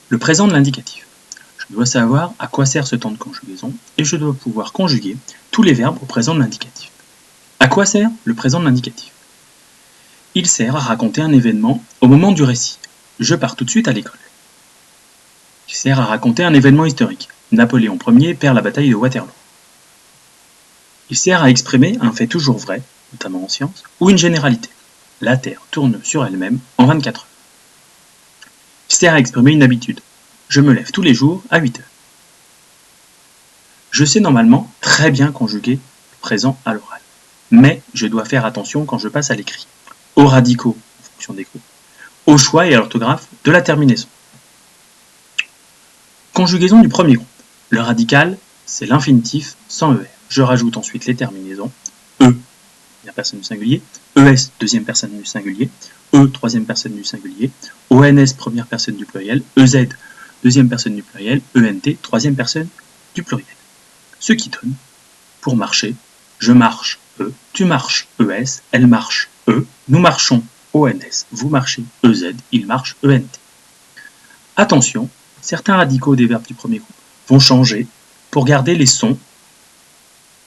Le présent de l'indicatif. Je dois savoir à quoi sert ce temps de conjugaison et je dois pouvoir conjuguer tous les verbes au présent de l'indicatif. À quoi sert le présent de l'indicatif? Il sert à raconter un événement au moment du récit. Je pars tout de suite à l'école. Il sert à raconter un événement historique. Napoléon Ier perd la bataille de Waterloo. Il sert à exprimer un fait toujours vrai, notamment en sciences, ou une généralité. La Terre tourne sur elle-même en 24 heures. Il sert à exprimer une habitude. Je me lève tous les jours à 8 heures. Je sais normalement très bien conjuguer le présent à l'oral, mais je dois faire attention quand je passe à l'écrit, aux radicaux en fonction des groupes, au choix et à l'orthographe de la terminaison. Conjugaison du premier groupe. Le radical, c'est l'infinitif sans ER. Je rajoute ensuite les terminaisons E, première personne du singulier, ES, deuxième personne du singulier, E, troisième personne du singulier, ONS, première personne du pluriel, EZ, deuxième personne du pluriel, ENT, troisième personne du pluriel. Ce qui donne, pour marcher, je marche E, tu marches ES, elle marche E, nous marchons ONS, vous marchez EZ, il marche ENT. Attention, certains radicaux des verbes du premier groupe vont changer pour garder les sons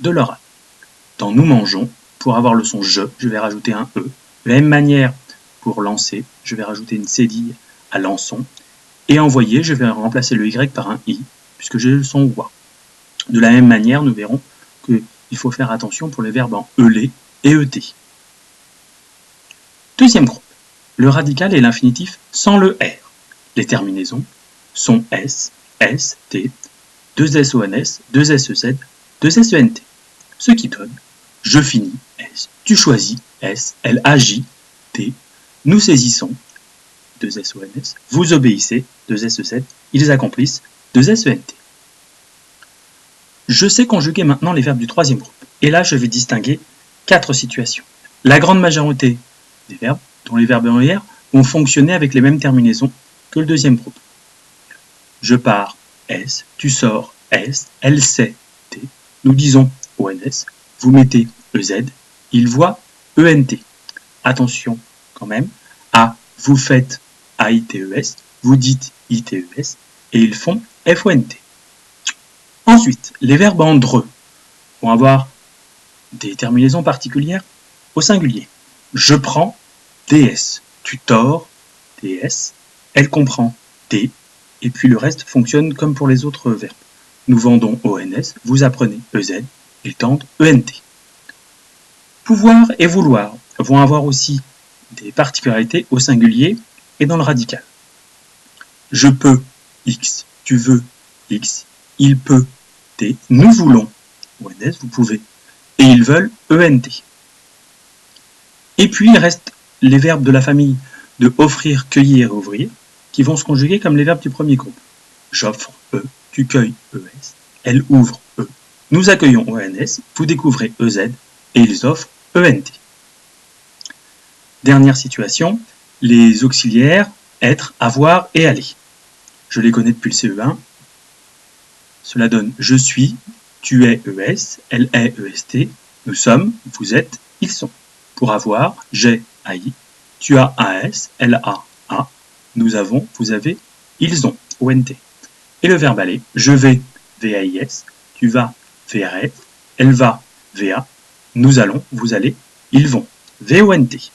de l'oral. Dans nous mangeons, pour avoir le son je vais rajouter un E. De la même manière, pour lancer, je vais rajouter une cédille à lançon. Et envoyer, je vais remplacer le Y par un I, puisque j'ai le son wa. De la même manière, nous verrons qu'il faut faire attention pour les verbes en ELé et ET. Deuxième groupe, le radical et l'infinitif sans le R. Les terminaisons sont S, S, T, 2 SONS, 2 SEZ, 2 SENT. Ce qui donne je finis, S, tu choisis, S, elle agit, T, nous saisissons, 2 SONS, vous obéissez, 2 SEZ, ils accomplissent, 2 SENT. Je sais conjuguer maintenant les verbes du troisième groupe. Et là, je vais distinguer 4 situations. La grande majorité des verbes, dont les verbes en ER, vont fonctionner avec les mêmes terminaisons que le deuxième groupe. Je pars, S, tu sors, S, elle sait, T, nous disons ONS, vous mettez EZ, il voit ENT. Attention quand même à vous faites AITES, vous dites ITES et ils font FONT. Ensuite, les verbes en DRE vont avoir des terminaisons particulières au singulier. Je prends DS, tu tords DS, elle comprend D, et puis le reste fonctionne comme pour les autres verbes. Nous vendons ONS, vous apprenez EZ, ils tendent ENT. Pouvoir et vouloir vont avoir aussi des particularités au singulier et dans le radical. Je peux X, tu veux X, il peut T, nous voulons ONS, vous pouvez, et ils veulent ENT. Et puis il reste les verbes de la famille de offrir, cueillir et ouvrir qui vont se conjuguer comme les verbes du premier groupe. J'offre E, tu cueilles ES, elle ouvre E, nous accueillons ONS, vous découvrez EZ et ils offrent ENT. Dernière situation, les auxiliaires être, avoir et aller. Je les connais depuis le CE1. Cela donne je suis, tu es ES, elle est EST, nous sommes, vous êtes, ils sont. Pour avoir, j'ai AI, tu as AS, elle a A, nous avons, vous avez, ils ont ONT. Et le verbe aller, je vais VAIS, tu vas VRF, elle va VA, nous allons, vous allez, ils vont VONT.